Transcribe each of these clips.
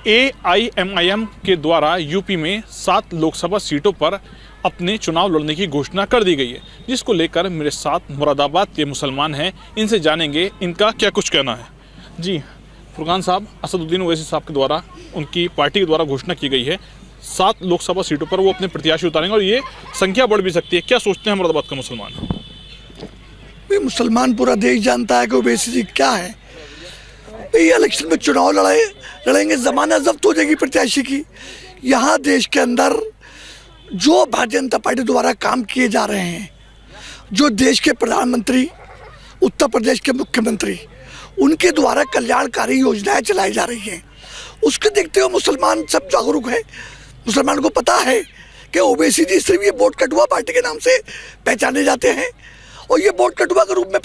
AIMIM के द्वारा UP में 7 लोकसभा सीटों पर अपने चुनाव लड़ने की घोषणा कर दी गई है, जिसको लेकर मेरे साथ मुरादाबाद के मुसलमान हैं। इनसे जानेंगे इनका क्या कुछ कहना है। जी फुरकान साहब, असदुद्दीन ओवैसी साहब के द्वारा उनकी पार्टी के द्वारा घोषणा की गई है 7 लोकसभा सीटों पर वो अपने प्रत्याशी उतारेंगे और ये संख्या बढ़ भी सकती है। क्या सोचते हैं मुरादाबाद का मुसलमान? मुसलमान पूरा देश जानता है कि ओवैसी जी क्या है। ये इलेक्शन में चुनाव लड़ेंगे, जमानत जब्त हो जाएगी प्रत्याशी की। यहाँ देश के अंदर जो भारतीय जनता पार्टी द्वारा काम किए जा रहे हैं, जो देश के प्रधानमंत्री, उत्तर प्रदेश के मुख्यमंत्री, उनके द्वारा कल्याणकारी योजनाएं चलाई जा रही हैं, उसके देखते हुए मुसलमान सब जागरूक है। मुसलमान को पता है कि ओवैसी जी सिर्फ ये वोट कटुआ पार्टी के नाम से पहचाने जाते हैं और ये वोट कटुआ के रूप में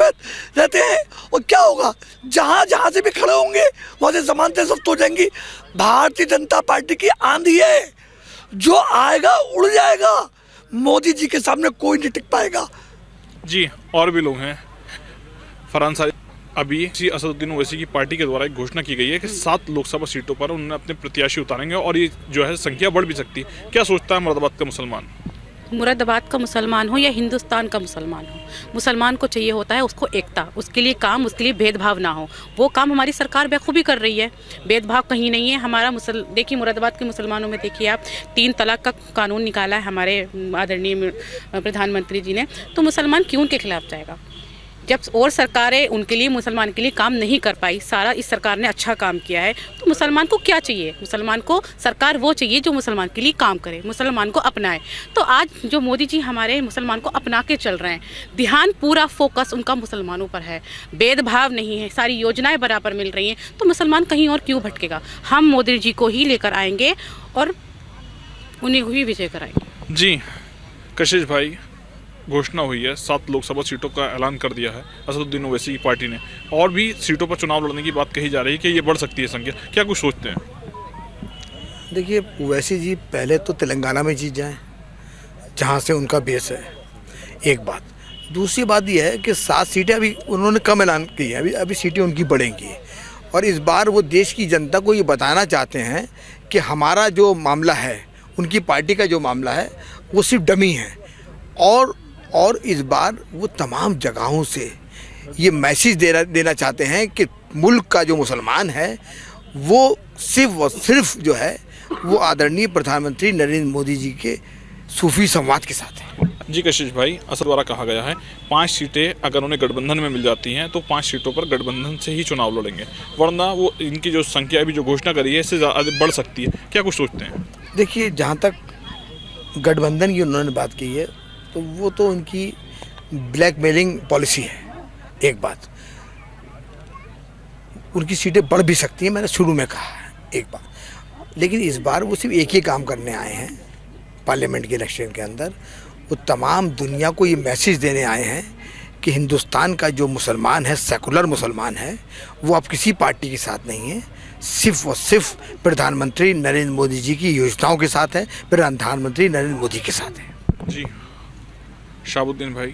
रहते हैं। और क्या होगा, जहाँ से भी खड़े होंगे वहाँ से जमानतें जब्त हो जाएंगी। भारतीय जनता पार्टी की आंधी है, जो आएगा उड़ जाएगा। मोदी जी के सामने कोई नहीं टिक पाएगा। जी और भी लोग हैं। फरहान साहब, अभी असदुद्दीन ओवैसी की पार्टी के द्वारा एक घोषणा की गई है कि 7 लोकसभा सीटों पर उन्होंने अपने प्रत्याशी उतारेंगे और ये जो है संख्या बढ़ भी सकती है। क्या सोचता है मुरादाबाद का मुसलमान? मुरादाबाद का मुसलमान हो या हिंदुस्तान का मुसलमान हो, मुसलमान को चाहिए होता है उसको एकता, उसके लिए काम, उसके लिए भेदभाव ना हो। वो काम हमारी सरकार बखूबी कर रही है। भेदभाव कहीं नहीं है। हमारा देखिए मुरादाबाद के मुसलमानों में देखिए आप 3 तलाक का कानून निकाला है हमारे आदरणीय प्रधानमंत्री जी ने, तो मुसलमान क्यों उनके खिलाफ जाएगा? जब और सरकारें उनके लिए, मुसलमान के लिए काम नहीं कर पाई, सारा इस सरकार ने अच्छा काम किया है, तो मुसलमान को क्या चाहिए? मुसलमान को सरकार वो चाहिए जो मुसलमान के लिए काम करे, मुसलमान को अपनाए। तो आज जो मोदी जी हमारे मुसलमान को अपना के चल रहे हैं, ध्यान पूरा फोकस उनका मुसलमानों पर है। भेदभाव नहीं है, सारी योजनाएं बराबर मिल रही हैं, तो मुसलमान कहीं और क्यों भटकेगा? हम मोदी जी को ही लेकर आएंगे और उन्हें ही विजय कराएंगे। जी कशिश भाई, घोषणा हुई है 7 लोकसभा सीटों का ऐलान कर दिया है असदुद्दीन ओवैसी की पार्टी ने, और भी सीटों पर चुनाव लड़ने की बात कही जा रही है कि ये बढ़ सकती है संख्या। क्या कुछ सोचते हैं? देखिए, ओवैसी जी पहले तो तेलंगाना में जीत जाएं, जहाँ से उनका बेस है, एक बात। दूसरी बात यह है कि 7 सीटें अभी उन्होंने कम ऐलान की है, अभी सीटें उनकी बढ़ेंगी। और इस बार वो देश की जनता को ये बताना चाहते हैं कि हमारा जो मामला है, उनकी पार्टी का जो मामला है, वो सिर्फ डमी है। और इस बार वो तमाम जगहों से ये मैसेज देना चाहते हैं कि मुल्क का जो मुसलमान है वो सिर्फ और सिर्फ जो है वो आदरणीय प्रधानमंत्री नरेंद्र मोदी जी के सूफी संवाद के साथ है। जी कशिश भाई, असद द्वारा कहा गया है 5 सीटें अगर उन्हें गठबंधन में मिल जाती हैं तो 5 सीटों पर गठबंधन से ही चुनाव लड़ेंगे, वरना वो इनकी जो संख्या अभी जो घोषणा करी है इससे ज़्यादा बढ़ सकती है। क्या कुछ सोचते हैं? देखिए, जहाँ तक गठबंधन की उन्होंने बात की है तो वो तो उनकी ब्लैकमेलिंग पॉलिसी है। एक बात, उनकी सीटें बढ़ भी सकती हैं, मैंने शुरू में कहा है एक बात। लेकिन इस बार वो सिर्फ एक ही काम करने आए हैं पार्लियामेंट के इलेक्शन के अंदर। वो तमाम दुनिया को ये मैसेज देने आए हैं कि हिंदुस्तान का जो मुसलमान है, सेकुलर मुसलमान है, वो अब किसी पार्टी के साथ नहीं है, सिर्फ और सिर्फ प्रधानमंत्री नरेंद्र मोदी जी की योजनाओं के साथ है, प्रधानमंत्री नरेंद्र मोदी के साथ है। जी शाहबुद्दीन भाई,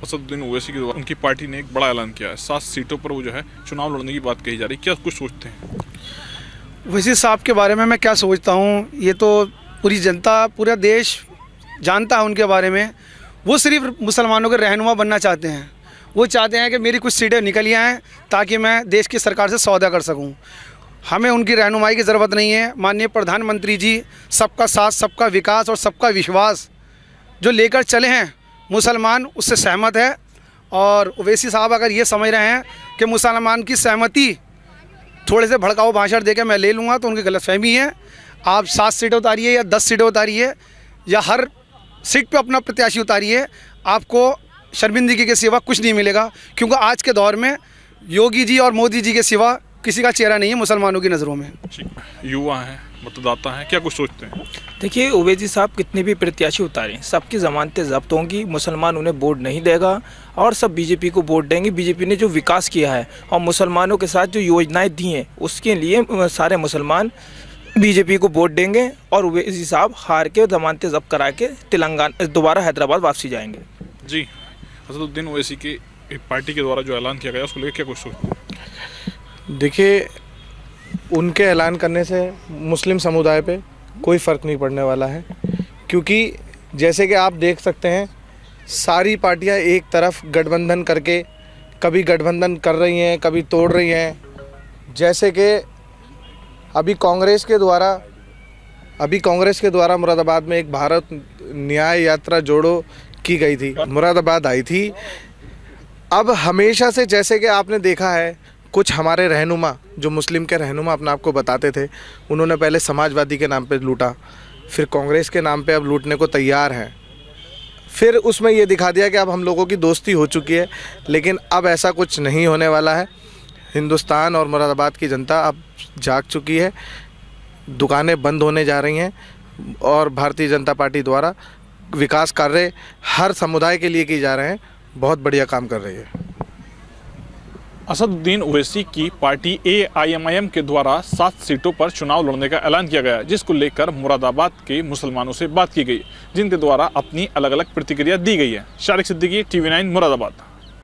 असदुद्दीन ओवैसी के द्वारा उनकी पार्टी ने एक बड़ा ऐलान किया है, 7 सीटों पर वो जो है चुनाव लड़ने की बात कही जा रही है। क्या कुछ सोचते हैं? ओवैसी साहब के बारे में मैं क्या सोचता हूँ, ये तो पूरी जनता, पूरा देश जानता है उनके बारे में। वो सिर्फ मुसलमानों के रहनुमा बनना चाहते हैं। वो चाहते हैं कि मेरी कुछ सीटें निकल आएँ ताकि मैं देश की सरकार से सौदा कर सकूँ। हमें उनकी रहनुमाई की ज़रूरत नहीं है। माननीय प्रधानमंत्री जी सबका साथ, सबका विकास और सबका विश्वास जो लेकर चले हैं, मुसलमान उससे सहमत है। और ओवैसी साहब अगर ये समझ रहे हैं कि मुसलमान की सहमति थोड़े से भड़काऊ भाषण देकर मैं ले लूँगा, तो उनकी गलतफहमी है। आप 7 सीटें उतारिए या 10 सीटें उतारिए या हर सीट पे अपना प्रत्याशी उतारिए, आपको शर्मिंदगी के सिवा कुछ नहीं मिलेगा। क्योंकि आज के दौर में योगी जी और मोदी जी के सिवा किसी का चेहरा नहीं है मुसलमानों की नज़रों में। युवा हैं, मतदाता हैं, क्या कुछ सोचते हैं? देखिए, ओवैसी साहब कितने भी प्रत्याशी उतारें, सबकी ज़मानतें जब्त होंगी, मुसलमान उन्हें वोट नहीं देगा और सब बीजेपी को वोट देंगे। बीजेपी ने जो विकास किया है और मुसलमानों के साथ जो योजनाएं दी हैं, उसके लिए सारे मुसलमान बीजेपी को वोट देंगे और ओवैसी साहब हार के जमानतें जब्त करा के तेलंगाना दोबारा हैदराबाद वापसी जाएंगे। जी असदुद्दीन ओवैसी की पार्टी के द्वारा जो ऐलान किया गया उसको लेकर क्या कुछ सोचते हैं? देखिए, उनके ऐलान करने से मुस्लिम समुदाय पे कोई फ़र्क नहीं पड़ने वाला है, क्योंकि जैसे कि आप देख सकते हैं सारी पार्टियां एक तरफ गठबंधन करके कभी गठबंधन कर रही हैं, कभी तोड़ रही हैं। जैसे कि अभी कांग्रेस के द्वारा मुरादाबाद में एक भारत न्याय यात्रा जोड़ो की गई थी, मुरादाबाद आई थी। अब हमेशा से जैसे कि आपने देखा है कुछ हमारे रहनुमा, जो मुस्लिम के रहनुमा अपने आप को बताते थे, उन्होंने पहले समाजवादी के नाम पे लूटा, फिर कांग्रेस के नाम पे अब लूटने को तैयार हैं, फिर उसमें ये दिखा दिया कि अब हम लोगों की दोस्ती हो चुकी है। लेकिन अब ऐसा कुछ नहीं होने वाला है। हिंदुस्तान और मुरादाबाद की जनता अब जाग चुकी है, दुकानें बंद होने जा रही हैं और भारतीय जनता पार्टी द्वारा विकास कार्य हर समुदाय के लिए किए जा रहे हैं। बहुत बढ़िया काम कर रही है। असदुद्दीन ओवैसी की पार्टी AIMIM के द्वारा 7 सीटों पर चुनाव लड़ने का ऐलान किया गया, जिसको लेकर मुरादाबाद के मुसलमानों से बात की गई, जिनके द्वारा अपनी अलग अलग प्रतिक्रिया दी गई है। शारिक सिद्दीकी, TV9 मुरादाबाद।